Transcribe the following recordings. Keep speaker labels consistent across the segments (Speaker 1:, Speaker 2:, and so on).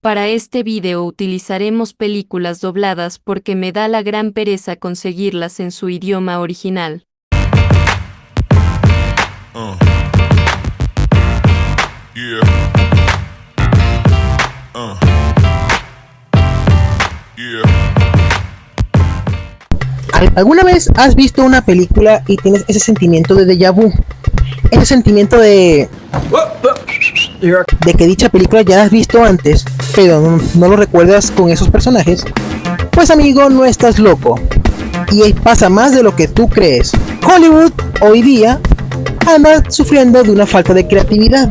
Speaker 1: Para este video utilizaremos películas dobladas porque me da la gran pereza conseguirlas en su idioma original.
Speaker 2: ¿Alguna vez has visto una película y tienes ese sentimiento de déjà vu? Ese sentimiento de que dicha película ya la has visto antes, pero no lo recuerdas con esos personajes. Pues amigo, no estás loco. Y pasa más de lo que tú crees. Hollywood hoy día anda sufriendo de una falta de creatividad.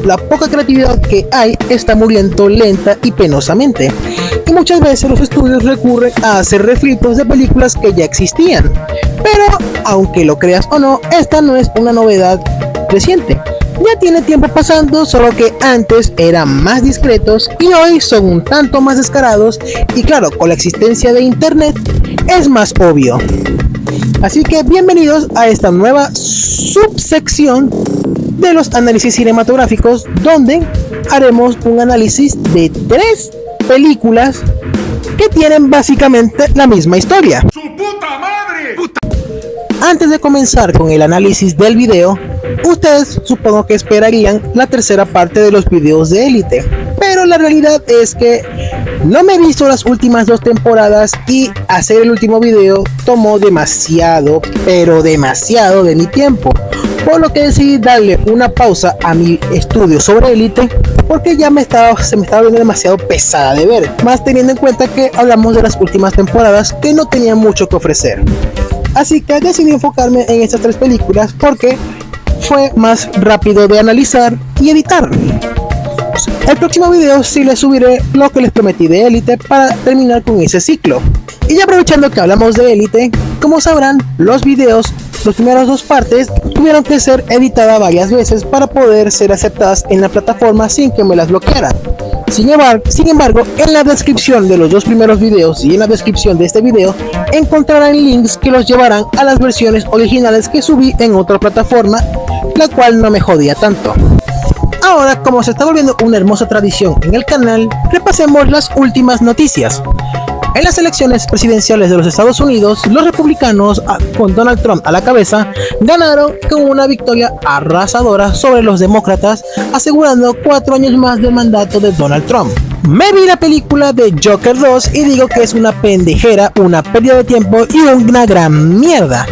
Speaker 2: La poca creatividad que hay está muriendo lenta y penosamente. Y muchas veces los estudios recurren a hacer refritos de películas que ya existían. Pero, aunque lo creas o no, esta no es una novedad reciente. Ya tiene tiempo pasando, solo que antes eran más discretos y hoy son un tanto más descarados. Y claro, con la existencia de internet es más obvio. Así que bienvenidos a esta nueva subsección de los análisis cinematográficos, donde haremos un análisis de 3 películas que tienen básicamente la misma historia. ¡Su puta madre! Antes de comenzar con el análisis del video, ustedes supongo que esperarían la tercera parte de los videos de Élite, pero la realidad es que no me he visto las últimas 2 temporadas y hacer el último video tomó demasiado, pero demasiado de mi tiempo, por lo que decidí darle una pausa a mi estudio sobre Élite, porque ya se me estaba viendo demasiado pesada de ver, más teniendo en cuenta que hablamos de las últimas temporadas que no tenían mucho que ofrecer. Así que decidí enfocarme en estas 3 películas porque fue más rápido de analizar y editar. El próximo video sí les subiré lo que les prometí de Élite para terminar con ese ciclo. Y ya aprovechando que hablamos de Élite, como sabrán, los videos, las primeras 2 partes, tuvieron que ser editadas varias veces para poder ser aceptadas en la plataforma sin que me las bloquearan. Sin embargo, en la descripción de los 2 primeros videos y en la descripción de este video encontrarán links que los llevarán a las versiones originales que subí en otra plataforma, la cual no me jodía tanto. Ahora, como se está volviendo una hermosa tradición en el canal, repasemos las últimas noticias. En las elecciones presidenciales de los Estados Unidos, los republicanos, con Donald Trump a la cabeza, ganaron con una victoria arrasadora sobre los demócratas, asegurando 4 años más de mandato de Donald Trump. Me vi la película de Joker 2 y digo que es una pendejera, una pérdida de tiempo y una gran mierda.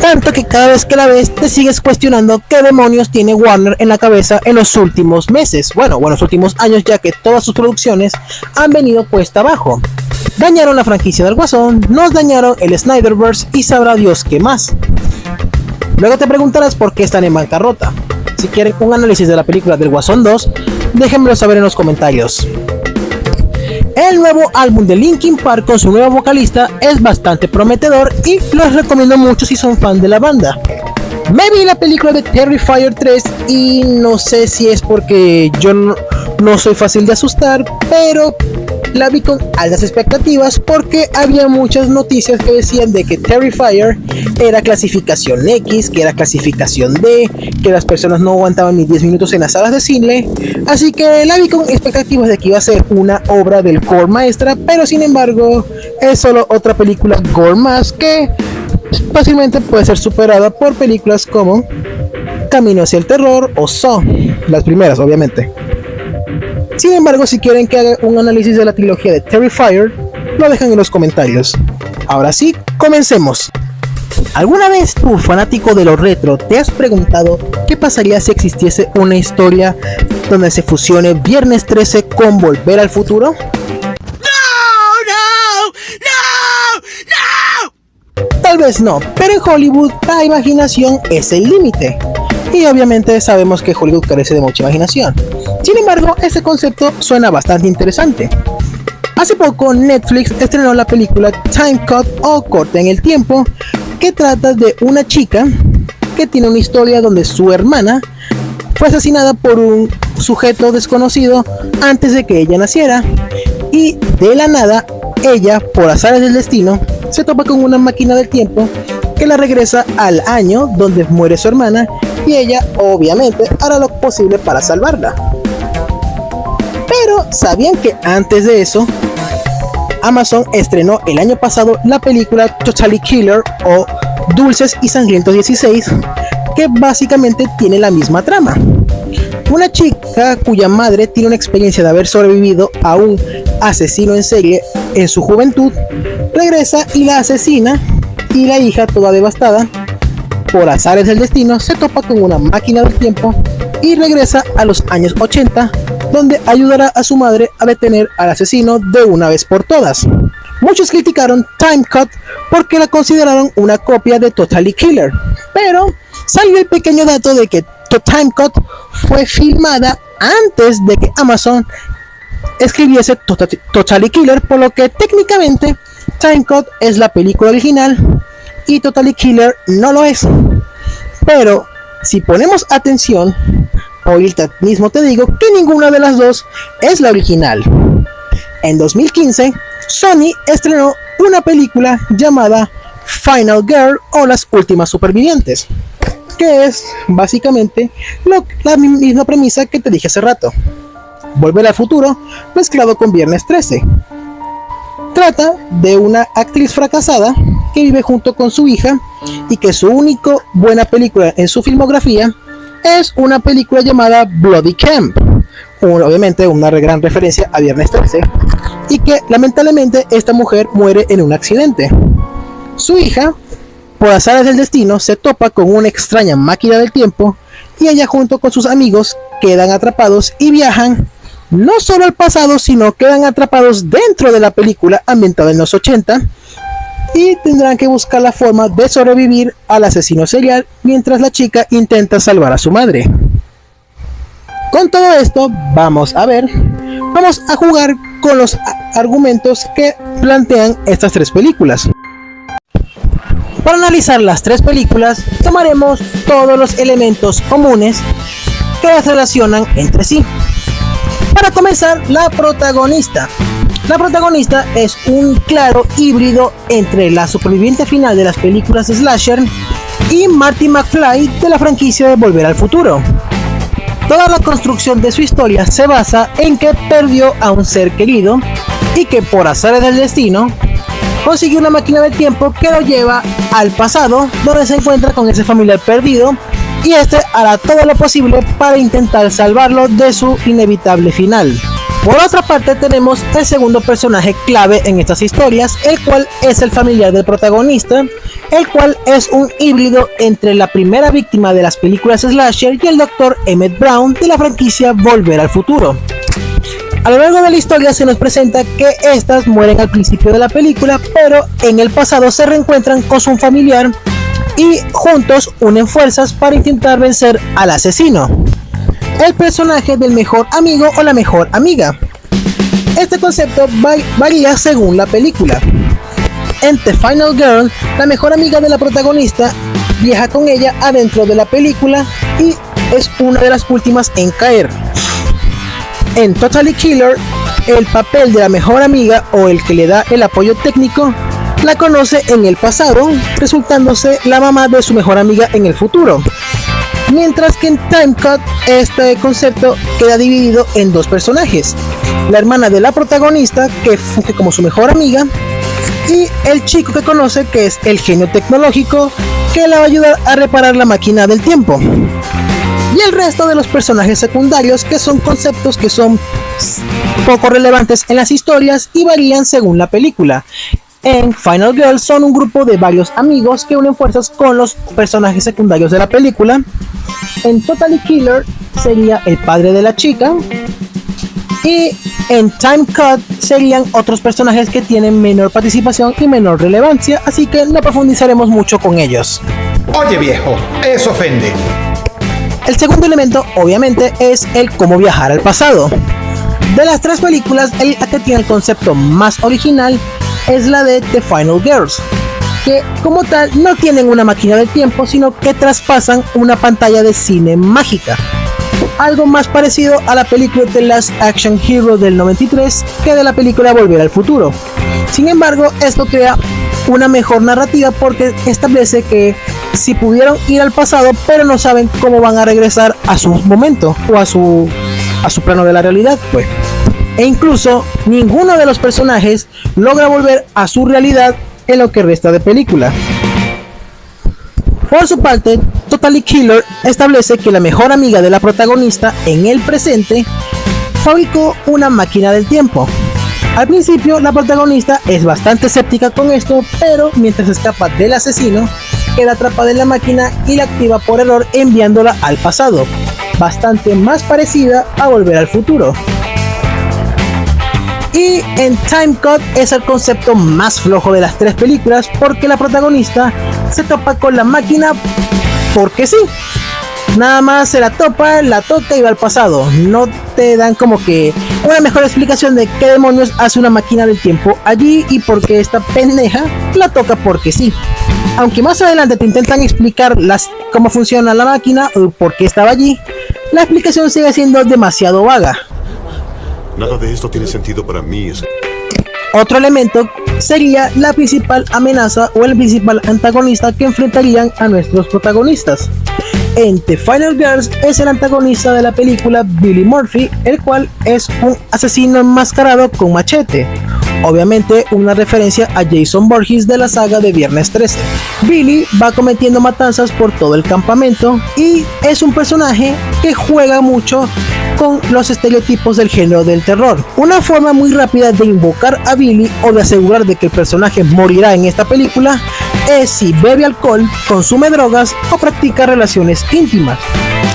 Speaker 2: Tanto que cada vez que la ves te sigues cuestionando qué demonios tiene Warner en la cabeza en los últimos meses, bueno, los últimos años, ya que todas sus producciones han venido puesta abajo. Dañaron la franquicia del Guasón, nos dañaron el Snyderverse y sabrá Dios qué más. Luego te preguntarás por qué están en bancarrota. Si quieren un análisis de la película del Guasón 2, déjenmelo saber en los comentarios. El nuevo álbum de Linkin Park con su nuevo vocalista es bastante prometedor y los recomiendo mucho si son fan de la banda. Me vi la película de Terrifier 3 y no sé si es porque yo no soy fácil de asustar, pero la vi con altas expectativas porque había muchas noticias que decían de que Terrifier era clasificación X, que era clasificación D, que las personas no aguantaban ni 10 minutos en las salas de cine, así que la vi con expectativas de que iba a ser una obra del gore maestra, pero sin embargo es solo otra película gore más que fácilmente puede ser superada por películas como Camino hacia el terror o Saw, las primeras obviamente. Sin embargo, si quieren que haga un análisis de la trilogía de Terrifier, lo dejan en los comentarios. Ahora sí, comencemos. ¿Alguna vez tú, fanático de lo retro, te has preguntado qué pasaría si existiese una historia donde se fusione Viernes 13 con Volver al Futuro? Tal vez no, pero en Hollywood la imaginación es el límite. Y obviamente sabemos que Hollywood carece de mucha imaginación. Sin embargo, este concepto suena bastante interesante. Hace poco Netflix estrenó la película Time Cut o Corte en el Tiempo, que trata de una chica que tiene una historia donde su hermana fue asesinada por un sujeto desconocido antes de que ella naciera, y de la nada ella, por azares del destino, se topa con una máquina del tiempo que la regresa al año donde muere su hermana, y ella obviamente hará lo posible para salvarla. Pero ¿sabían que antes de eso, Amazon estrenó el año pasado la película Totally Killer o Dulces y Sangrientos 16, que básicamente tiene la misma trama? Una chica cuya madre tiene una experiencia de haber sobrevivido a un asesino en serie en su juventud, regresa y la asesina, y la hija, toda devastada, por azares del destino, se topa con una máquina del tiempo y regresa a los años 80, donde ayudará a su madre a detener al asesino de una vez por todas. Muchos criticaron Time Cut porque la consideraron una copia de Totally Killer, pero salió el pequeño dato de que Time Cut fue filmada antes de que Amazon escribiese Totally Killer, por lo que técnicamente Time Cut es la película original y Totally Killer no lo es. Pero si ponemos atención, ahorita mismo te digo que ninguna de las dos es la original. En 2015, Sony estrenó una película llamada Final Girl o Las Últimas Supervivientes, que es básicamente la misma premisa que te dije hace rato. Volver al futuro mezclado con Viernes 13. Trata de una actriz fracasada que vive junto con su hija y que su única buena película en su filmografía es una película llamada Bloody Camp, obviamente una gran referencia a Viernes 13, y que lamentablemente esta mujer muere en un accidente. Su hija, por azares del destino, se topa con una extraña máquina del tiempo y ella junto con sus amigos quedan atrapados y viajan no solo al pasado, sino quedan atrapados dentro de la película ambientada en los 80 y tendrán que buscar la forma de sobrevivir al asesino serial mientras la chica intenta salvar a su madre. Con todo esto, vamos a jugar con los argumentos que plantean estas tres películas. Para analizar las tres películas, tomaremos todos los elementos comunes que las relacionan entre sí. Para comenzar, la protagonista. La protagonista es un claro híbrido entre la superviviente final de las películas slasher y Marty McFly de la franquicia de Volver al Futuro. Toda la construcción de su historia se basa en que perdió a un ser querido y que por azares del destino consiguió una máquina del tiempo que lo lleva al pasado, donde se encuentra con ese familiar perdido y este hará todo lo posible para intentar salvarlo de su inevitable final. Por otra parte, tenemos el segundo personaje clave en estas historias, el cual es el familiar del protagonista, el cual es un híbrido entre la primera víctima de las películas slasher y el Dr. Emmett Brown de la franquicia Volver al Futuro. A lo largo de la historia se nos presenta que estas mueren al principio de la película, pero en el pasado se reencuentran con su familiar y juntos unen fuerzas para intentar vencer al asesino, el personaje del mejor amigo o la mejor amiga. Este concepto varía según la película. En The Final Girl, la mejor amiga de la protagonista viaja con ella adentro de la película y es una de las últimas en caer. En Totally Killer, el papel de la mejor amiga o el que le da el apoyo técnico la conoce en el pasado, resultándose la mamá de su mejor amiga en el futuro. Mientras que en Time Cut este concepto queda dividido en dos personajes: la hermana de la protagonista, que funge como su mejor amiga, y el chico que conoce, que es el genio tecnológico que la va a ayudar a reparar la máquina del tiempo. Y el resto de los personajes secundarios, que son conceptos que son poco relevantes en las historias y varían según la película. En Final Girl son un grupo de varios amigos que unen fuerzas con los personajes secundarios de la película. En Totally Killer sería el padre de la chica. Y en Time Cut serían otros personajes que tienen menor participación y menor relevancia, así que no profundizaremos mucho con ellos.
Speaker 3: Oye viejo, eso ofende.
Speaker 2: El segundo elemento obviamente es el cómo viajar al pasado. De las tres películas, la que tiene el concepto más original es la de The Final Girls, que como tal no tienen una máquina del tiempo, sino que traspasan una pantalla de cine mágica, algo más parecido a la película The Last Action Hero del 93 que de la película Volver al Futuro. Sin embargo, esto crea una mejor narrativa porque establece que si pudieron ir al pasado pero no saben cómo van a regresar a su momento o a su plano de la realidad, pues e incluso ninguno de los personajes logra volver a su realidad en lo que resta de película. Por su parte, Totally Killer establece que la mejor amiga de la protagonista en el presente fabricó una máquina del tiempo. Al principio, la protagonista es bastante escéptica con esto, pero mientras escapa del asesino, queda atrapada en la máquina y la activa por error enviándola al pasado, bastante más parecida a Volver al Futuro. Y en Time Cut es el concepto más flojo de las tres películas porque la protagonista se topa con la máquina porque sí. Nada más se la topa, la toca y va al pasado. No te dan como que una mejor explicación de qué demonios hace una máquina del tiempo allí y por qué esta pendeja la toca porque sí. Aunque más adelante te intentan explicar cómo funciona la máquina o por qué estaba allí, la explicación sigue siendo demasiado vaga.
Speaker 4: Nada de esto tiene sentido para mí.
Speaker 2: Otro elemento sería la principal amenaza o el principal antagonista que enfrentarían a nuestros protagonistas. En The Final Girls es el antagonista de la película Billy Murphy, el cual es un asesino enmascarado con machete. Obviamente una referencia a Jason Voorhees de la saga de Viernes 13. Billy va cometiendo matanzas por todo el campamento y es un personaje que juega mucho con los estereotipos del género del terror. Una forma muy rápida de invocar a Billy o de asegurar de que el personaje morirá en esta película es si bebe alcohol, consume drogas o practica relaciones íntimas.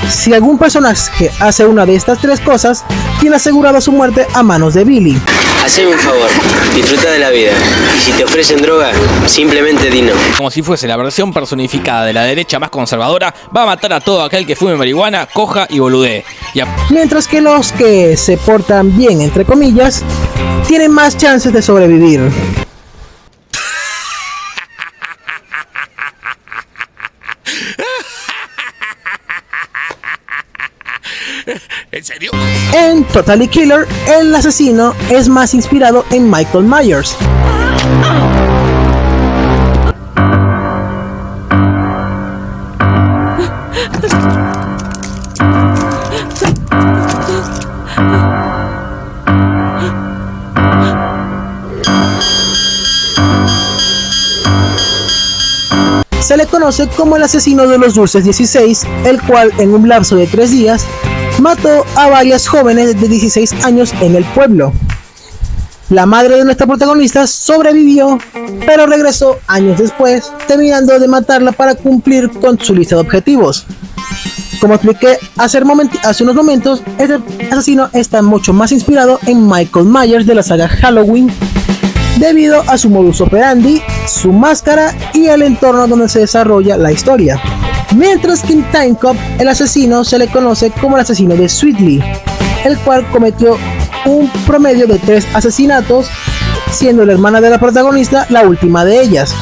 Speaker 2: Si algún personaje hace una de estas tres cosas, tiene asegurada su muerte a manos de Billy.
Speaker 5: Haceme un favor, disfruta de la vida. Y si te ofrecen droga, simplemente di no.
Speaker 6: Como si fuese la versión personificada de la derecha más conservadora, va a matar a todo aquel que fume marihuana, coja y boludee.
Speaker 2: Mientras que los que se portan bien, entre comillas, tienen más chances de sobrevivir.
Speaker 6: ¿En serio?
Speaker 2: En Totally Killer, el asesino es más inspirado en Michael Myers. Se le conoce como el asesino de los dulces 16, el cual en un lapso de 3 días mató a varias jóvenes de 16 años en el pueblo. La madre de nuestra protagonista sobrevivió, pero regresó años después, terminando de matarla para cumplir con su lista de objetivos. Como expliqué hace unos momentos, este asesino está mucho más inspirado en Michael Myers de la saga Halloween, debido a su modus operandi, su máscara y el entorno donde se desarrolla la historia. Mientras que en Time Cop, el asesino se le conoce como el asesino de Sweetly, el cual cometió un promedio de 3 asesinatos, siendo la hermana de la protagonista la última de ellas.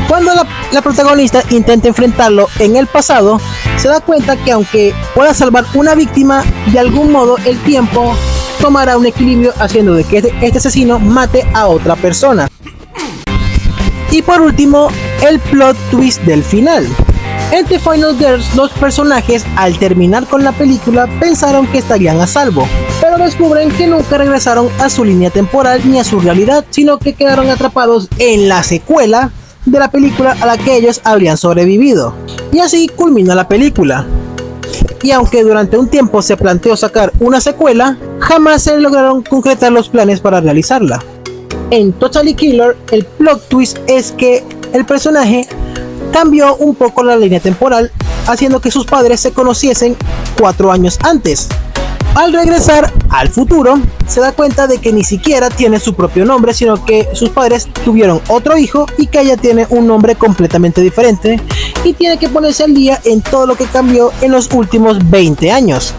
Speaker 2: Cuando la protagonista intenta enfrentarlo en el pasado, se da cuenta que aunque pueda salvar una víctima, de algún modo el tiempo tomará un equilibrio haciendo de que este asesino mate a otra persona. Y por último, el plot twist del final. En The Final Girls, los personajes al terminar con la película pensaron que estarían a salvo, pero descubren que nunca regresaron a su línea temporal ni a su realidad, sino que quedaron atrapados en la secuela de la película a la que ellos habrían sobrevivido. Y así culmina la película. Y aunque durante un tiempo se planteó sacar una secuela, jamás se lograron concretar los planes para realizarla. En Totally Killer, el plot twist es que el personaje cambió un poco la línea temporal, haciendo que sus padres se conociesen 4 años antes. Al regresar al futuro, se da cuenta de que ni siquiera tiene su propio nombre, sino que sus padres tuvieron otro hijo y que ella tiene un nombre completamente diferente y tiene que ponerse al día en todo lo que cambió en los últimos 20 años.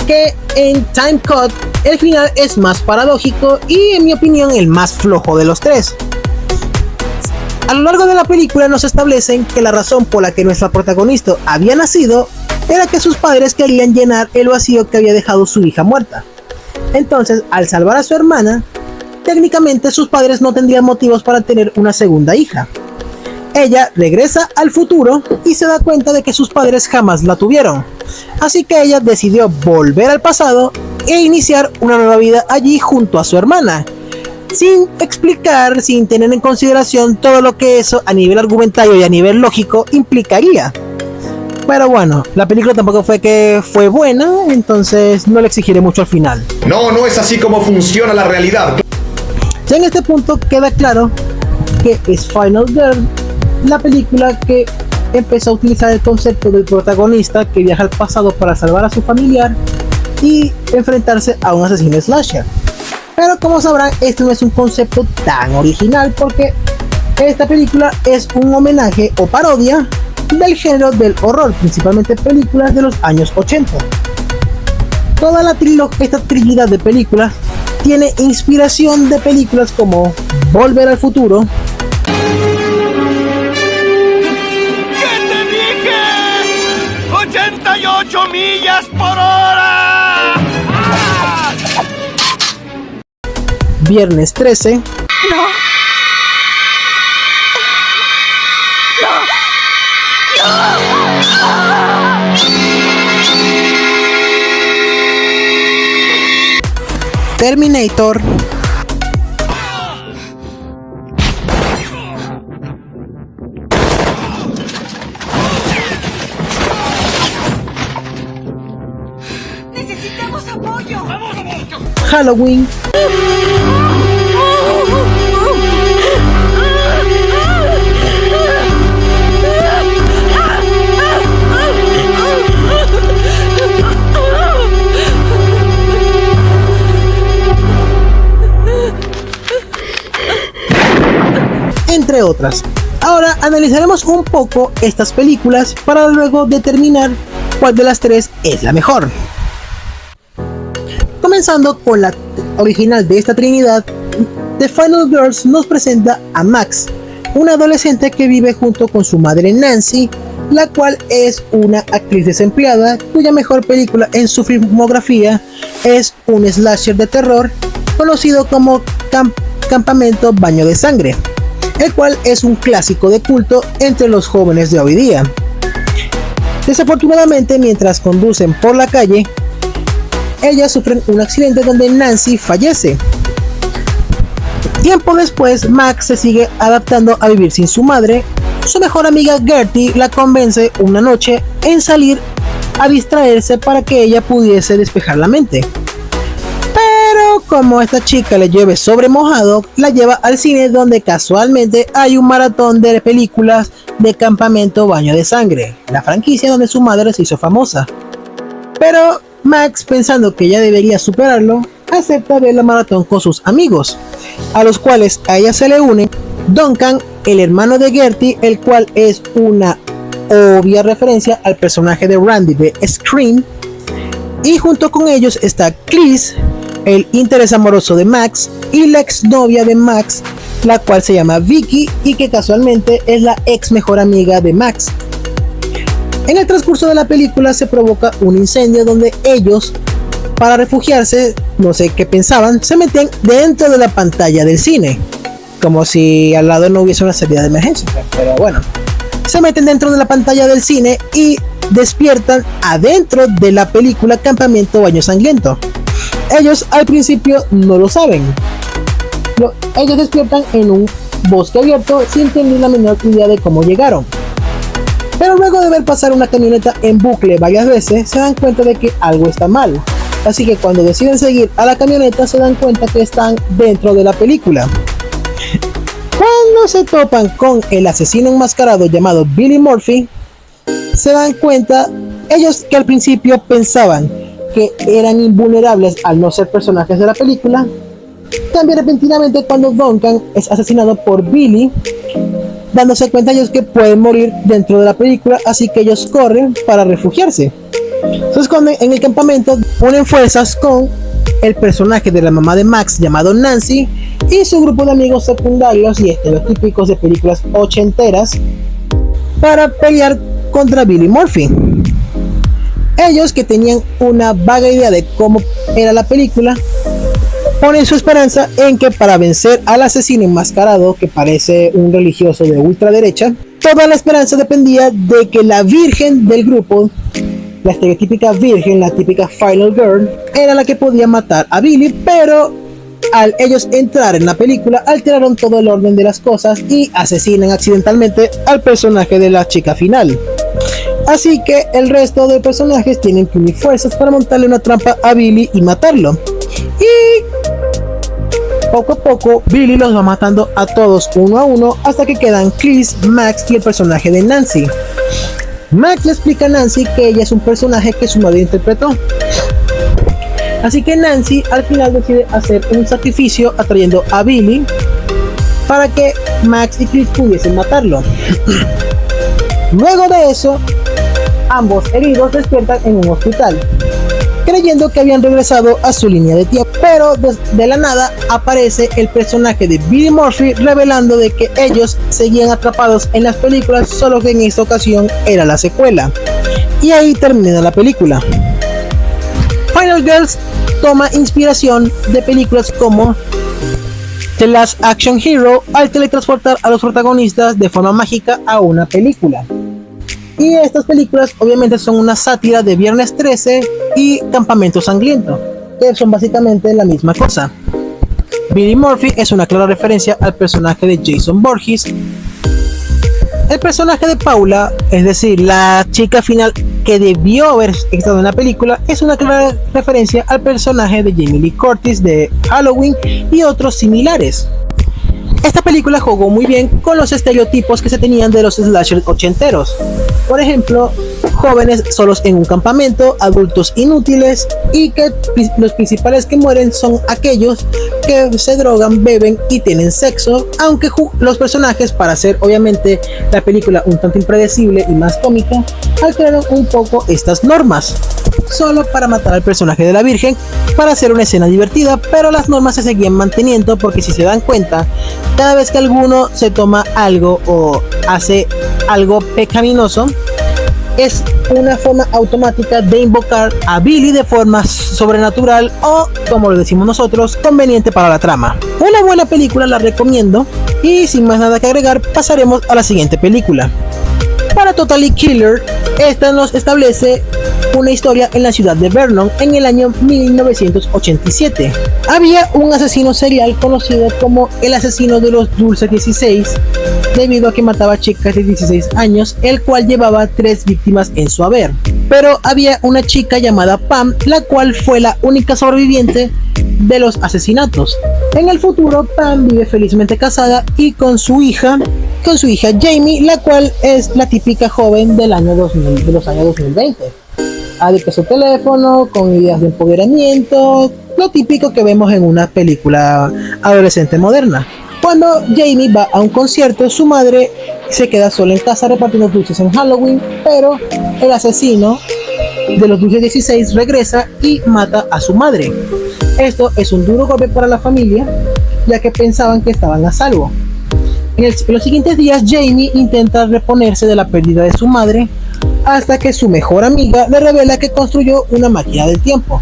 Speaker 2: Que en Time Cut el final es más paradójico y, en mi opinión, el más flojo de los tres. A lo largo de la película nos establecen que la razón por la que nuestra protagonista había nacido era que sus padres querían llenar el vacío que había dejado su hija muerta. Entonces, al salvar a su hermana, técnicamente sus padres no tendrían motivos para tener una segunda hija. Ella regresa al futuro y se da cuenta de que sus padres jamás la tuvieron. Así que ella decidió volver al pasado e iniciar una nueva vida allí junto a su hermana, sin explicar, sin tener en consideración todo lo que eso a nivel argumentario y a nivel lógico implicaría. Pero bueno, la película tampoco fue buena, entonces no le exigiré mucho al final.
Speaker 3: No es así como funciona la realidad.
Speaker 2: Ya en este punto queda claro que es Final Girl, la película que empezó a utilizar el concepto del protagonista que viaja al pasado para salvar a su familiar y enfrentarse a un asesino slasher. Pero como sabrán, este no es un concepto tan original porque esta película es un homenaje o parodia del género del horror, principalmente películas de los años 80. Toda esta trinidad de películas tiene inspiración de películas como Volver al Futuro,
Speaker 7: ¿Qué te dije? ¡88 millas por hora! ¡Ah!
Speaker 2: Viernes 13, Terminator,
Speaker 8: ¡Necesitamos apoyo!
Speaker 2: Halloween, entre otras. Ahora analizaremos un poco estas películas para luego determinar cuál de las tres es la mejor. Comenzando con la original de esta trinidad, The Final Girls nos presenta a Max, una adolescente que vive junto con su madre Nancy, la cual es una actriz desempleada cuya mejor película en su filmografía es un slasher de terror conocido como Campamento Baño de Sangre, el cual es un clásico de culto entre los jóvenes de hoy día. Desafortunadamente, mientras conducen por la calle, ellas sufren un accidente donde Nancy fallece. Tiempo después, Max se sigue adaptando a vivir sin su madre. Su mejor amiga Gertie la convence una noche en salir a distraerse para que ella pudiese despejar la mente. Pero como esta chica le llueve sobre mojado, la lleva al cine donde casualmente hay un maratón de películas de Campamento Baño de Sangre, la franquicia donde su madre se hizo famosa. Pero Max, pensando que ella debería superarlo, acepta ver la maratón con sus amigos, a los cuales a ella se le une Duncan, el hermano de Gertie, el cual es una obvia referencia al personaje de Randy de Scream, y junto con ellos está Chris, el interés amoroso de Max, y la exnovia de Max, la cual se llama Vicky y que casualmente es la ex mejor amiga de Max. En el transcurso de la película se provoca un incendio donde ellos, para refugiarse, no sé qué pensaban, se meten dentro de la pantalla del cine, como si al lado no hubiese una salida de emergencia, pero bueno, se meten dentro de la pantalla del cine y despiertan adentro de la película Campamento Baño Sangriento. Ellos al principio no lo saben. Ellos despiertan en un bosque abierto sin tener la menor idea de cómo llegaron. Pero luego de ver pasar una camioneta en bucle varias veces, se dan cuenta de que algo está mal. Así que cuando deciden seguir a la camioneta, se dan cuenta que están dentro de la película. Cuando se topan con el asesino enmascarado llamado Billy Murphy, se dan cuenta ellos que al principio pensaban que eran invulnerables al no ser personajes de la película. También repentinamente cuando Duncan es asesinado por Billy, dándose cuenta ellos que pueden morir dentro de la película, así que ellos corren para refugiarse. Se esconden en el campamento, unen fuerzas con el personaje de la mamá de Max llamado Nancy y su grupo de amigos secundarios y estereotípicos de películas ochenteras para pelear contra Billy Murphy. Ellos, que tenían una vaga idea de cómo era la película, ponen su esperanza en que para vencer al asesino enmascarado, que parece un religioso de ultraderecha, toda la esperanza dependía de que la virgen del grupo La estereotípica virgen, la típica Final Girl, era la que podía matar a Billy, pero al ellos entrar en la película alteraron todo el orden de las cosas y asesinan accidentalmente al personaje de la chica final. Así que el resto de personajes tienen que unir fuerzas para montarle una trampa a Billy y matarlo. Y poco a poco Billy los va matando a todos uno a uno hasta que quedan Chris, Max y el personaje de Nancy. Max le explica a Nancy que ella es un personaje que su madre interpretó. Así que Nancy al final decide hacer un sacrificio atrayendo a Billy para que Max y Chris pudiesen matarlo. Luego de eso, ambos heridos despiertan en un hospital, creyendo que habían regresado a su línea de tiempo, pero de la nada aparece el personaje de Billy Murphy revelando de que ellos seguían atrapados en las películas, solo que en esta ocasión era la secuela. Y ahí termina la película. Final Girls toma inspiración de películas como The Last Action Hero al teletransportar a los protagonistas de forma mágica a una película. Y estas películas obviamente son una sátira de Viernes 13 y Campamento Sangriento, que son básicamente la misma cosa. Billy Murphy es una clara referencia al personaje de Jason Voorhees. El personaje de Paula, es decir, la chica final que debió haber estado en la película, es una clara referencia al personaje de Jamie Lee Curtis de Halloween y otros similares. Esta película jugó muy bien con los estereotipos que se tenían de los slashers ochenteros. Por ejemplo, jóvenes solos en un campamento, adultos inútiles y que los principales que mueren son aquellos que se drogan, beben y tienen sexo, aunque los personajes, para hacer obviamente la película un tanto impredecible y más cómica, alteraron un poco estas normas, solo para matar al personaje de la Virgen, para hacer una escena divertida, pero las normas se seguían manteniendo porque si se dan cuenta, cada vez que alguno se toma algo o hace algo pecaminoso, es una forma automática de invocar a Billy de forma sobrenatural o, como lo decimos nosotros, conveniente para la trama. Una buena película, la recomiendo, y sin más nada que agregar, pasaremos a la siguiente película. Para Totally Killer, esta nos establece una historia en la ciudad de Vernon en el año 1987. Había un asesino serial conocido como el asesino de los Dulces 16, debido a que mataba chicas de 16 años, el cual llevaba 3 víctimas en su haber. Pero había una chica llamada Pam, la cual fue la única sobreviviente de los asesinatos. En el futuro, Pam vive felizmente casada y con su hija Jamie, la cual es la típica joven del año 2000, de los años 2020. Adicta a su teléfono, con ideas de empoderamiento, lo típico que vemos en una película adolescente moderna. Cuando Jamie va a un concierto, su madre se queda sola en casa repartiendo dulces en Halloween, pero el asesino de los Dulces 16 regresa y mata a su madre. Esto es un duro golpe para la familia, ya que pensaban que estaban a salvo. En los siguientes días, Jamie intenta reponerse de la pérdida de su madre, hasta que su mejor amiga le revela que construyó una máquina del tiempo.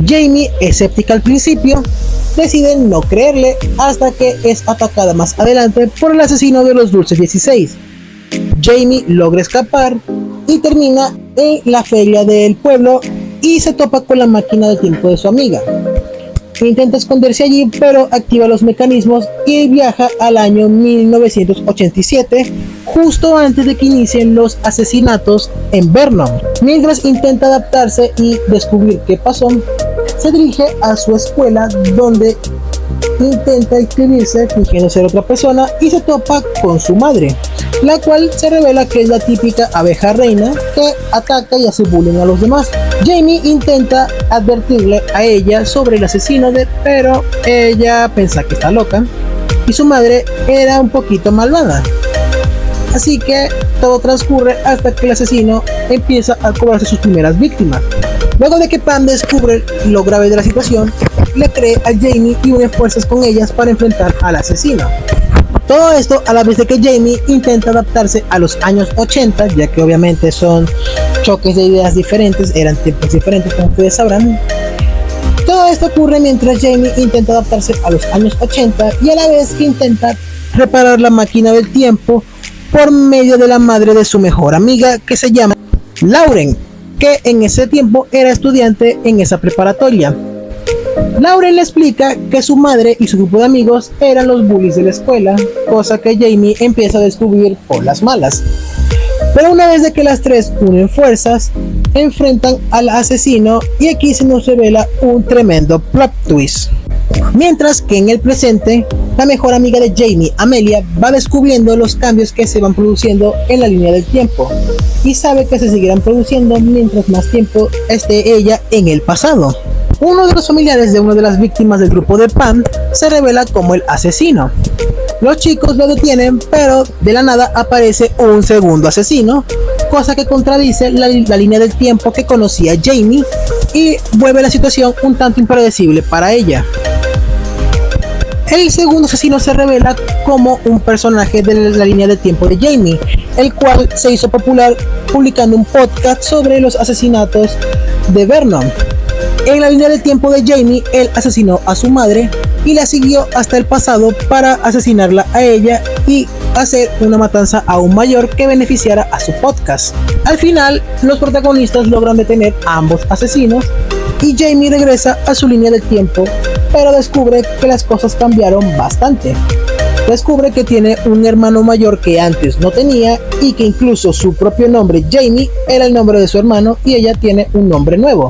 Speaker 2: Jamie, escéptica al principio, decide no creerle hasta que es atacada más adelante por el asesino de los Dulces 16. Jamie logra escapar y termina en la feria del pueblo y se topa con la máquina del tiempo de su amiga. Intenta esconderse allí, pero activa los mecanismos y viaja al año 1987, justo antes de que inicien los asesinatos en Vernon. Mientras intenta adaptarse y descubrir qué pasó, se dirige a su escuela, donde intenta inscribirse fingiendo ser otra persona y se topa con su madre, la cual se revela que es la típica abeja reina que ataca y hace bullying a los demás. Jamie intenta advertirle a ella sobre el asesino, pero ella piensa que está loca y su madre era un poquito malvada. Así que todo transcurre hasta que el asesino empieza a cobrarse sus primeras víctimas. Luego de que Pam descubre lo grave de la situación, le cree a Jamie y une fuerzas con ellas para enfrentar al asesino. Todo esto a la vez de que Jamie intenta adaptarse a los años 80, ya que obviamente son choques de ideas diferentes, eran tiempos diferentes como ustedes sabrán. Todo esto ocurre mientras Jamie intenta adaptarse a los años 80 y a la vez que intenta reparar la máquina del tiempo por medio de la madre de su mejor amiga, que se llama Lauren. que en ese tiempo era estudiante en esa preparatoria. Lauren le explica que su madre y su grupo de amigos eran los bullies de la escuela, cosa que Jamie empieza a descubrir por las malas. Pero una vez de que las tres unen fuerzas, enfrentan al asesino y aquí se nos revela un tremendo plot twist. Mientras que en el presente, la mejor amiga de Jamie, Amelia, va descubriendo los cambios que se van produciendo en la línea del tiempo y sabe que se seguirán produciendo mientras más tiempo esté ella en el pasado. Uno de los familiares de una de las víctimas del grupo de Pam se revela como el asesino. Los chicos lo detienen, pero de la nada aparece un segundo asesino, cosa que contradice la línea del tiempo que conocía Jamie y vuelve la situación un tanto impredecible para ella. El segundo asesino se revela como un personaje de la línea del tiempo de Jamie, el cual se hizo popular publicando un podcast sobre los asesinatos de Vernon. En la línea del tiempo de Jamie, él asesinó a su madre y la siguió hasta el pasado para asesinarla a ella y hacer una matanza aún mayor que beneficiara a su podcast. Al final, los protagonistas logran detener a ambos asesinos y Jamie regresa a su línea del tiempo, pero descubre que las cosas cambiaron bastante. Descubre que tiene un hermano mayor que antes no tenía y que incluso su propio nombre, Jamie, era el nombre de su hermano y ella tiene un nombre nuevo.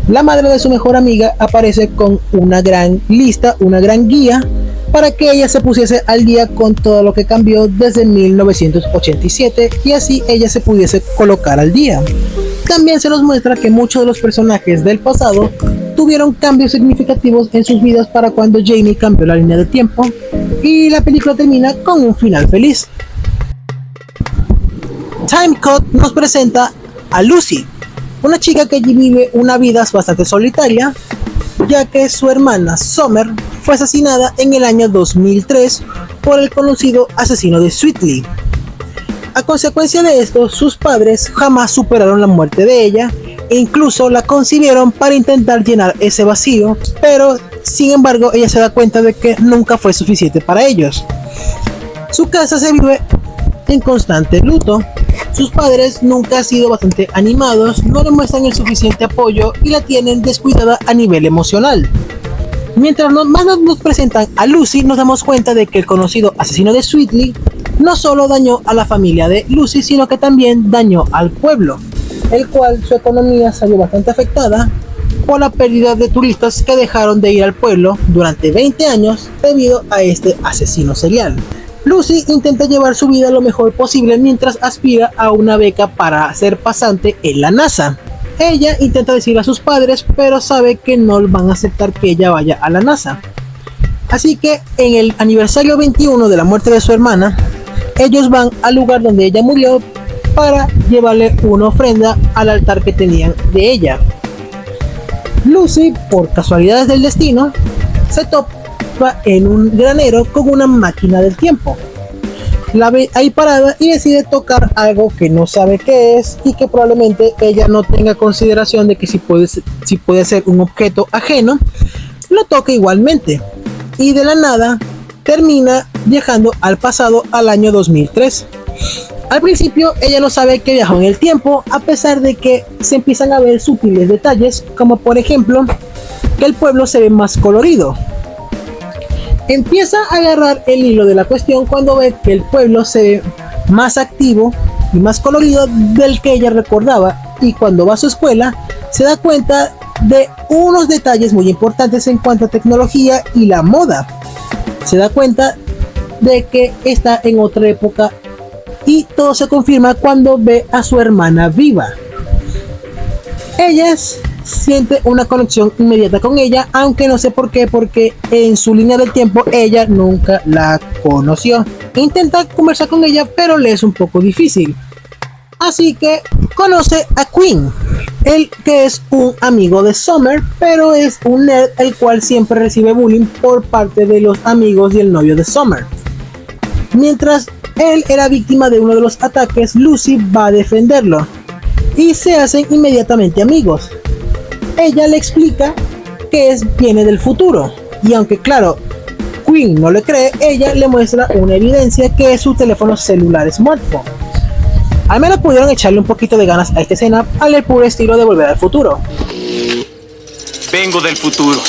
Speaker 2: La madre de su mejor amiga aparece con una gran lista, una gran guía, para que ella se pusiese al día con todo lo que cambió desde 1987 y así ella se pudiese colocar al día. También se nos muestra que muchos de los personajes del pasado tuvieron cambios significativos en sus vidas para cuando Jamie cambió la línea de tiempo y la película termina con un final feliz. Timecode nos presenta a Lucy, una chica que vive una vida bastante solitaria, ya que su hermana Summer fue asesinada en el año 2003 por el conocido asesino de Sweetly. A consecuencia de esto, sus padres jamás superaron la muerte de ella e incluso la concibieron para intentar llenar ese vacío, pero sin embargo ella se da cuenta de que nunca fue suficiente para ellos. Su casa se vive en constante luto. Sus padres nunca han sido bastante animados, no le muestran el suficiente apoyo y la tienen descuidada a nivel emocional. Mientras más nos presentan a Lucy, nos damos cuenta de que el conocido asesino de Sweetly no solo dañó a la familia de Lucy, sino que también dañó al pueblo, el cual su economía salió bastante afectada por la pérdida de turistas que dejaron de ir al pueblo durante 20 años debido a este asesino serial. Lucy intenta llevar su vida lo mejor posible mientras aspira a una beca para ser pasante en la NASA. Ella intenta decirle a sus padres, pero sabe que no van a aceptar que ella vaya a la NASA. Así que en el aniversario 21 de la muerte de su hermana, ellos van al lugar donde ella murió para llevarle una ofrenda al altar que tenían de ella. Lucy, por casualidades del destino, se topa en un granero con una máquina del tiempo. La ve ahí parada y decide tocar algo que no sabe qué es y que probablemente ella no tenga consideración de que si puede ser un objeto ajeno, lo toca igualmente. Y de la nada termina viajando al pasado, al año 2003. Al principio ella no sabe que viajó en el tiempo, a pesar de que se empiezan a ver sutiles detalles, como por ejemplo que el pueblo se ve más colorido. Empieza a agarrar el hilo de la cuestión cuando ve que el pueblo se ve más activo y más colorido del que ella recordaba, y cuando va a su escuela se da cuenta de unos detalles muy importantes en cuanto a tecnología y la moda. Se da cuenta de que está en otra época y todo se confirma cuando ve a su hermana viva. Ella siente una conexión inmediata con ella, aunque no sé por qué, porque en su línea del tiempo ella nunca la conoció. Intenta conversar con ella, pero le es un poco difícil. Así que conoce a Quinn, él que es un amigo de Summer, pero es un nerd el cual siempre recibe bullying por parte de los amigos y el novio de Summer. Mientras él era víctima de uno de los ataques, Lucy va a defenderlo y se hacen inmediatamente amigos. Ella le explica que viene del futuro, y aunque claro, Quinn no le cree, ella le muestra una evidencia que es su teléfono celular smartphone. Al menos pudieron echarle un poquito de ganas a esta escena al puro estilo de Volver al Futuro.
Speaker 8: Vengo del futuro.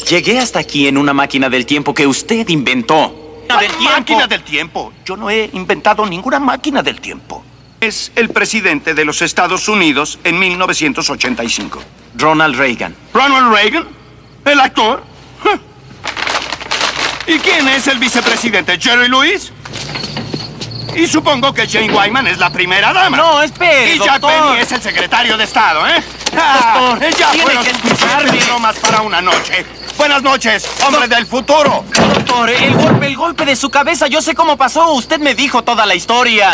Speaker 8: Llegué hasta aquí en una máquina del tiempo que usted inventó.
Speaker 7: ¿Máquina del tiempo? Yo no he inventado ninguna máquina del tiempo. Es el presidente de los Estados Unidos en 1985.
Speaker 8: Ronald Reagan.
Speaker 7: ¿Ronald Reagan? ¿El actor? ¿Y quién es el vicepresidente? ¿Jerry Lewis? Y supongo que Jane Wyman es la primera dama.
Speaker 8: No, espere,
Speaker 7: Y Jack
Speaker 8: doctor.
Speaker 7: Benny es el secretario de Estado, ¿eh?
Speaker 8: Doctor,
Speaker 7: ya
Speaker 8: tiene
Speaker 7: fueron
Speaker 8: que
Speaker 7: suficientes
Speaker 8: escucharme.
Speaker 7: bromas para una noche. Buenas noches, hombre del futuro.
Speaker 8: Doctor, el golpe de su cabeza, yo sé cómo pasó. Usted me dijo toda la historia.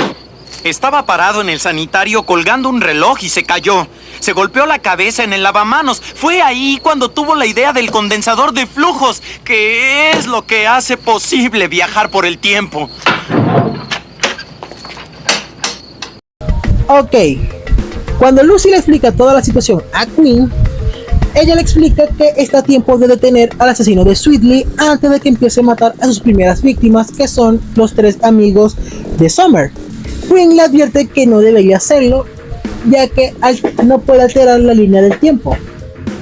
Speaker 8: Estaba parado en el sanitario colgando un reloj y se cayó. Se golpeó la cabeza en el lavamanos. Fue ahí cuando tuvo la idea del condensador de flujos, que es lo que hace posible viajar por el tiempo.
Speaker 2: Ok, cuando Lucy le explica toda la situación a Quinn, ella le explica que está a tiempo de detener al asesino de Sweetly antes de que empiece a matar a sus primeras víctimas, que son los 3 amigos de Summer. Quinn le advierte que no debería hacerlo, ya que no puede alterar la línea del tiempo,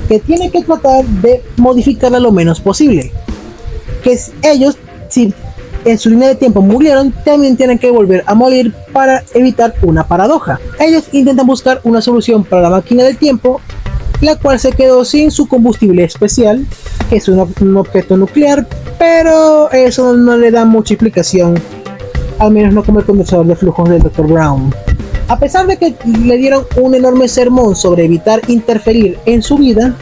Speaker 2: que tiene que tratar de modificarla lo menos posible, que ellos, si en su línea de tiempo murieron, también tienen que volver a morir para evitar una paradoja. Ellos intentan buscar una solución para la máquina del tiempo, la cual se quedó sin su combustible especial, que es un objeto nuclear, pero eso no le da mucha explicación, al menos no como el condensador de flujos del Dr. Brown. A pesar de que le dieron un enorme sermón sobre evitar interferir en su vida,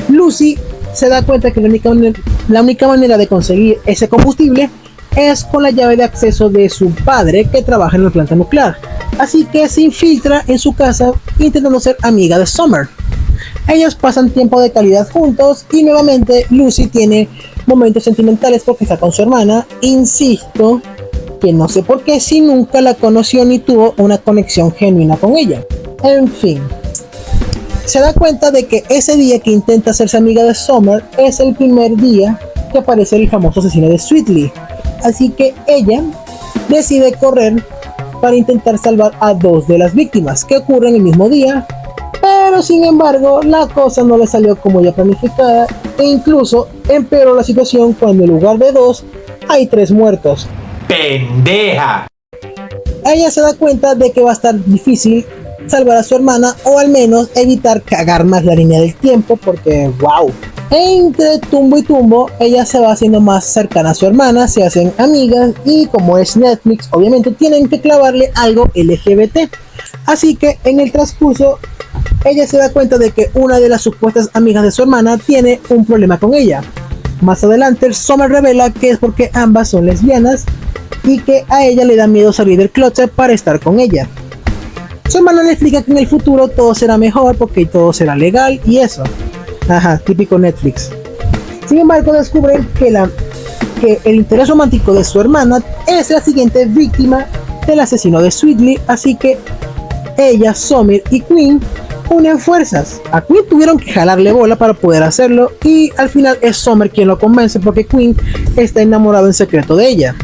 Speaker 2: Lucy se da cuenta que la única manera de conseguir ese combustible es con la llave de acceso de su padre, que trabaja en la planta nuclear. Así que se infiltra en su casa intentando ser amiga de Summer. Ellos pasan tiempo de calidad juntos y nuevamente Lucy tiene momentos sentimentales porque está con su hermana. Insisto que no sé por qué, si nunca la conoció ni tuvo una conexión genuina con ella. En fin, se da cuenta de que ese día que intenta hacerse amiga de Summer es el primer día que aparece el famoso asesino de Sweetly. Así que ella decide correr para intentar salvar a 2 de las víctimas, que ocurren el mismo día, pero sin embargo la cosa no le salió como ya planificada e incluso empeoró la situación cuando en lugar de 2 hay 3 muertos.
Speaker 8: ¡Pendeja!
Speaker 2: Ella se da cuenta de que va a estar difícil salvar a su hermana, o al menos evitar cagar más la línea del tiempo, porque wow. Entre tumbo y tumbo, ella se va haciendo más cercana a su hermana, se hacen amigas y como es Netflix, obviamente tienen que clavarle algo LGBT. Así que en el transcurso, ella se da cuenta de que una de las supuestas amigas de su hermana tiene un problema con ella. Más adelante, Summer revela que es porque ambas son lesbianas y que a ella le da miedo salir del closet para estar con ella. Su hermana le explica que en el futuro todo será mejor porque todo será legal y eso. Ajá, típico Netflix. Sin embargo, descubren que el interés romántico de su hermana es la siguiente víctima del asesino de Sweetly, así que ella, Summer y Quinn unen fuerzas. A Quinn tuvieron que jalarle bola para poder hacerlo y al final es Summer quien lo convence porque Quinn está enamorado en secreto de ella.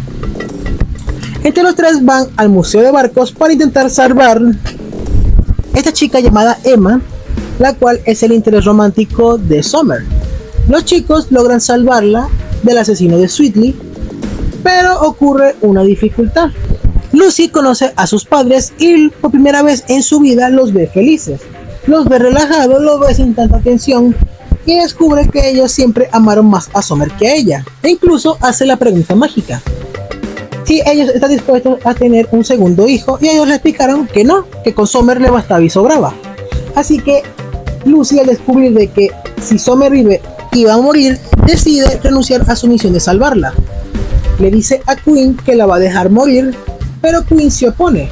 Speaker 2: Entre los 3 van al museo de barcos para intentar salvar esta chica llamada Emma, la cual es el interés romántico de Summer. Los chicos logran salvarla del asesino de Sweetly, pero ocurre una dificultad. Lucy conoce a sus padres y por primera vez en su vida los ve felices. Los ve relajados, los ve sin tanta tensión y descubre que ellos siempre amaron más a Summer que a ella. E incluso hace la pregunta mágica: si ellos están dispuestos a tener un segundo hijo, y ellos le explicaron que no, que con Summer le bastaba y sobraba. Así que Lucy, al descubrir de que si Summer vive iba a morir, decide renunciar a su misión de salvarla. Le dice a Quinn que la va a dejar morir, pero Quinn se opone.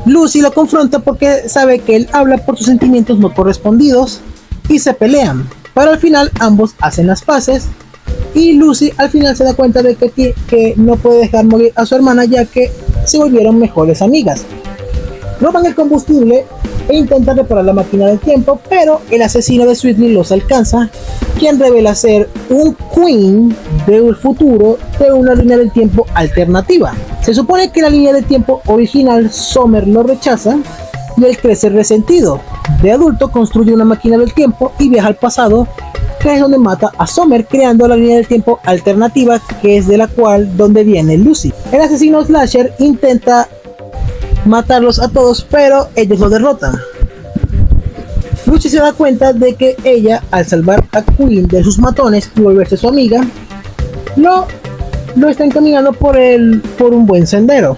Speaker 2: Lucy lo confronta porque sabe que él habla por sus sentimientos no correspondidos y se pelean, pero al final ambos hacen las paces y Lucy al final se da cuenta de que no puede dejar morir a su hermana, ya que se volvieron mejores amigas. Roban el combustible e intentan reparar la máquina del tiempo, pero el asesino de Sweetly los alcanza, quien revela ser un Quinn del futuro de una línea del tiempo alternativa. Se supone que la línea del tiempo original Summer lo rechaza y él crece resentido. De adulto construye una máquina del tiempo y viaja al pasado, que es donde mata a Summer, creando la línea del tiempo alternativa, que es de la cual donde viene Lucy. El asesino slasher intenta matarlos a todos, pero ellos lo derrotan. Lucy se da cuenta de que ella, al salvar a Quinn de sus matones y volverse su amiga, lo está encaminando por un buen sendero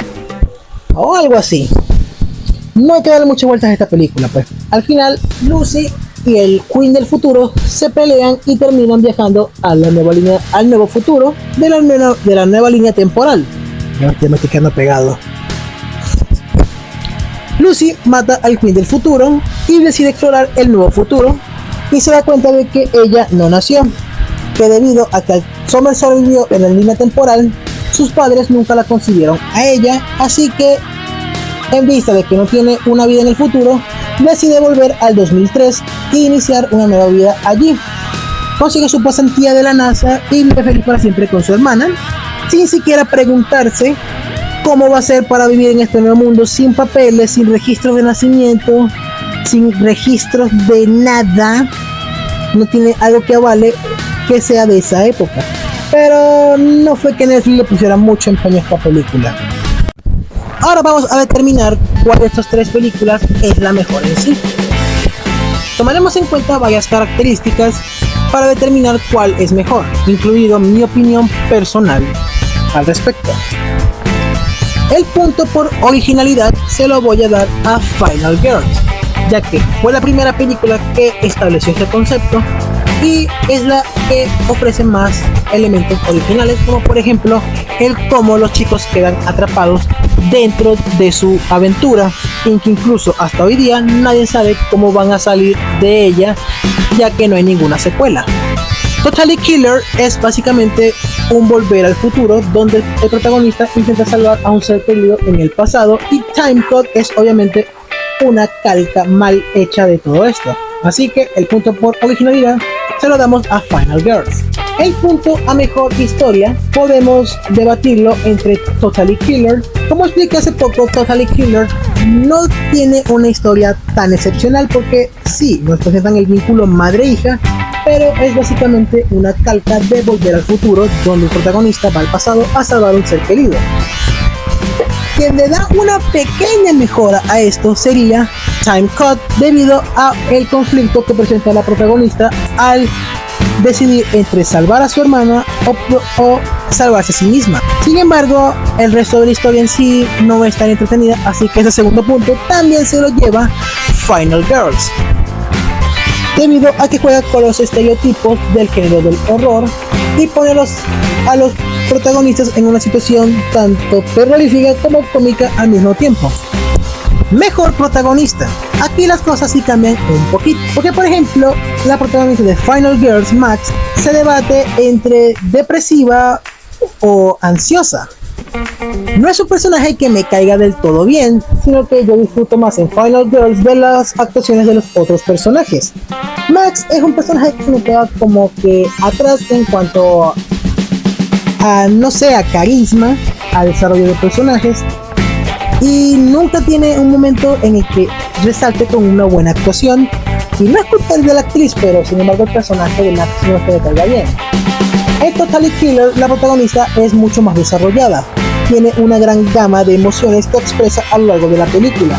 Speaker 2: o algo así. No hay que darle muchas vueltas a esta película, pues. Al final, Lucy y el Quinn del futuro se pelean y terminan viajando a la nueva línea, al nuevo futuro de la nueva línea temporal. Ya me estoy quedando pegado. Lucy mata al Quinn del futuro y decide explorar el nuevo futuro y se da cuenta de que ella no nació, que debido a que Summer sobrevivió en la línea temporal, sus padres nunca la concibieron a ella, así que en vista de que no tiene una vida en el futuro, decide volver al 2003 e iniciar una nueva vida allí. Consigue su pasantía de la NASA y vive feliz para siempre con su hermana, sin siquiera preguntarse cómo va a ser para vivir en este nuevo mundo sin papeles, sin registros de nacimiento, sin registros de nada. No tiene algo que avale que sea de esa época. Pero no fue que Netflix le pusiera mucho empeño a esta película. Ahora vamos a determinar cuál de estas tres películas es la mejor en sí. Tomaremos en cuenta varias características para determinar cuál es mejor, incluido mi opinión personal al respecto. El punto por originalidad se lo voy a dar a Final Girls, ya que fue la primera película que estableció este concepto y es la que ofrece más elementos originales, como por ejemplo el cómo los chicos quedan atrapados dentro de su aventura, y que incluso hasta hoy día nadie sabe cómo van a salir de ella, ya que no hay ninguna secuela. Totally Killer es básicamente un volver al futuro donde el protagonista intenta salvar a un ser querido en el pasado, y Time Code es obviamente una calca mal hecha de todo esto. Así que el punto por originalidad se lo damos a Final Girls. El punto a mejor historia podemos debatirlo entre Totally Killer. Como expliqué hace poco, Totally Killer no tiene una historia tan excepcional porque sí, nos presentan el vínculo madre-hija, pero es básicamente una calca de Volver al Futuro, donde el protagonista va al pasado a salvar a un ser querido. Quien le da una pequeña mejora a esto sería Time Code, debido a el conflicto que presenta la protagonista al decidir entre salvar a su hermana o salvarse a sí misma. Sin embargo, el resto de la historia en sí no es tan entretenida, así que ese segundo punto también se lo lleva Final Girls, debido a que juega con los estereotipos del género del horror y pone a los protagonistas en una situación tanto terrorífica como cómica al mismo tiempo. Mejor protagonista. Aquí las cosas sí cambian un poquito, porque por ejemplo la protagonista de Final Girls, Max, se debate entre depresiva o ansiosa. No es un personaje que me caiga del todo bien, sino que yo disfruto más en Final Girls de las actuaciones de los otros personajes. Max es un personaje que me queda como que atrás en cuanto a, no sé, a carisma, a desarrollo de personajes, y nunca tiene un momento en el que resalte con una buena actuación. Y no es culpa de la actriz, pero sin embargo el personaje de Max no es que le caiga bien. En Totally Killer la protagonista es mucho más desarrollada, tiene una gran gama de emociones que expresa a lo largo de la película: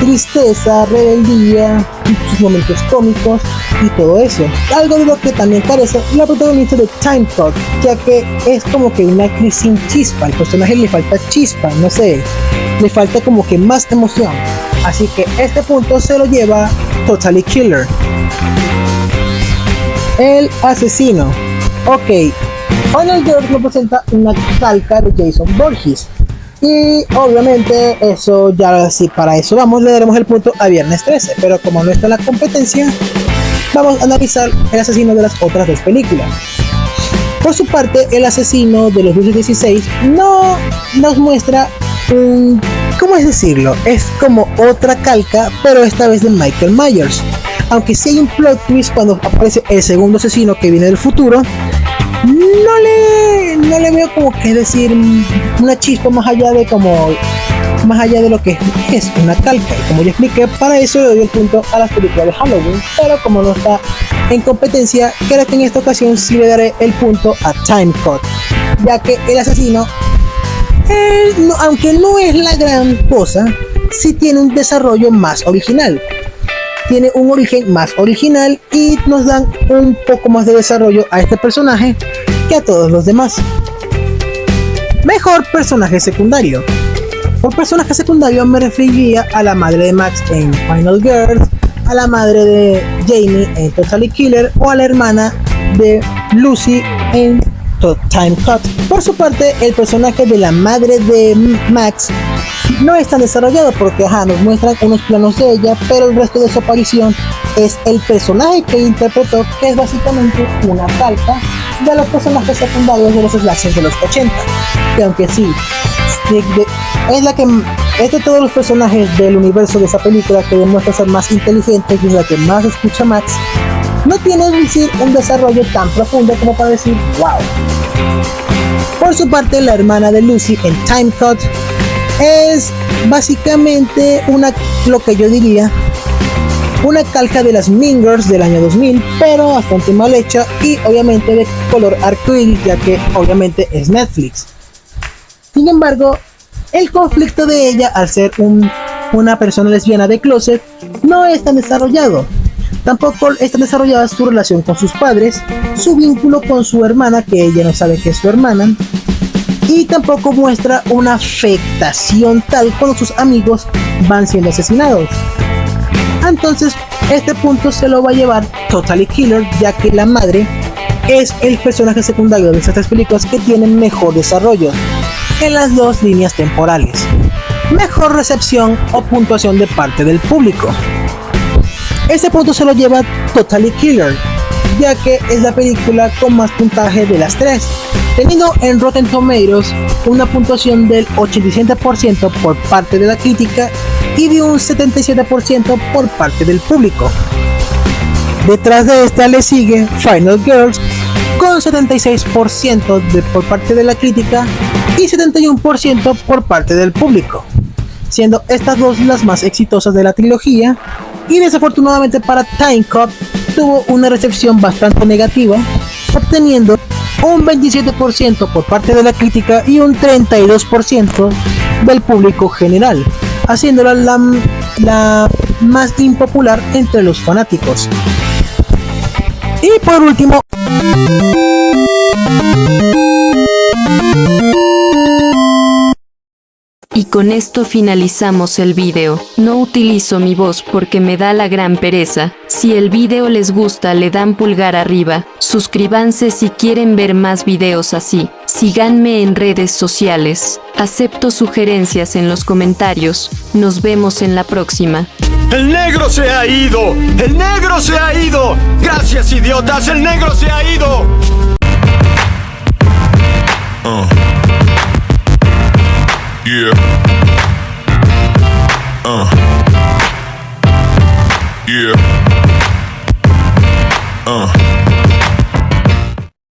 Speaker 2: tristeza, rebeldía, sus momentos cómicos y todo eso. Algo de lo que también carece la protagonista de Time Code, ya que es como que una actriz sin chispa. Al personaje le falta chispa, no sé, le falta como que más emoción. Así que este punto se lo lleva Totally Killer. El asesino. Ok, Final Girls nos presenta una calca de Jason Voorhees, y obviamente eso ya, si para eso vamos, le daremos el punto a Viernes 13, pero como no está en la competencia, vamos a analizar el asesino de las otras dos películas. Por su parte, el asesino de los 2016 no nos muestra un, ¿cómo es decirlo? Es como otra calca, pero esta vez de Michael Myers. Aunque sí hay un plot twist cuando aparece el segundo asesino que viene del futuro, no le veo como que decir una chispa más allá de lo que es una calca. Y como ya expliqué, para eso le doy el punto a las películas de Halloween, pero como no está en competencia, creo que en esta ocasión sí le daré el punto a Time Code, ya que el asesino, aunque no es la gran cosa, sí tiene un desarrollo más original. Tiene un origen más original y nos dan un poco más de desarrollo a este personaje que a todos los demás. Mejor personaje secundario. Por personaje secundario me referiría a la madre de Max en Final Girls, a la madre de Jamie en Totally Killer o a la hermana de Lucy en Time Cut. Por su parte, el personaje de la madre de Max no es tan desarrollado porque nos muestran unos planos de ella, pero el resto de su aparición es el personaje que interpretó, que es básicamente una calca de los personajes secundarios de los slashers de los 80, que aunque sí es de todos los personajes del universo de esa película que demuestra ser más inteligente y es la que más escucha Max, no tiene un desarrollo tan profundo como para decir wow. Por su parte, la hermana de Lucy en Time Cut es básicamente lo que yo diría una calca de las Mean Girls del año 2000, pero bastante mal hecha y obviamente de color arcoíris, ya que obviamente es Netflix. Sin embargo, el conflicto de ella al ser una persona lesbiana de closet no es tan desarrollado. Tampoco está desarrollada su relación con sus padres, su vínculo con su hermana, que ella no sabe que es su hermana, y tampoco muestra una afectación tal cuando sus amigos van siendo asesinados. Entonces, este punto se lo va a llevar Totally Killer, ya que la madre es el personaje secundario de estas tres películas que tienen mejor desarrollo en las dos líneas temporales. Mejor recepción o puntuación de parte del público. Este punto se lo lleva Totally Killer, ya que es la película con más puntaje de las tres, teniendo en Rotten Tomatoes una puntuación del 87% por parte de la crítica y de un 77% por parte del público. Detrás de esta le sigue Final Girls con 76% por parte de la crítica y 71% por parte del público, siendo estas dos las más exitosas de la trilogía. Y desafortunadamente para Time Cop tuvo una recepción bastante negativa, obteniendo un 27% por parte de la crítica y un 32% del público general, haciéndola la más impopular entre los fanáticos. Y por último,
Speaker 1: y con esto finalizamos el video. No utilizo mi voz porque me da la gran pereza. Si el video les gusta le dan pulgar arriba. Suscríbanse si quieren ver más videos así. Síganme en redes sociales. Acepto sugerencias en los comentarios. Nos vemos en la próxima.
Speaker 7: ¡El negro se ha ido! ¡El negro se ha ido! ¡Gracias, idiotas! ¡El negro se ha ido!
Speaker 4: Yeah. Yeah.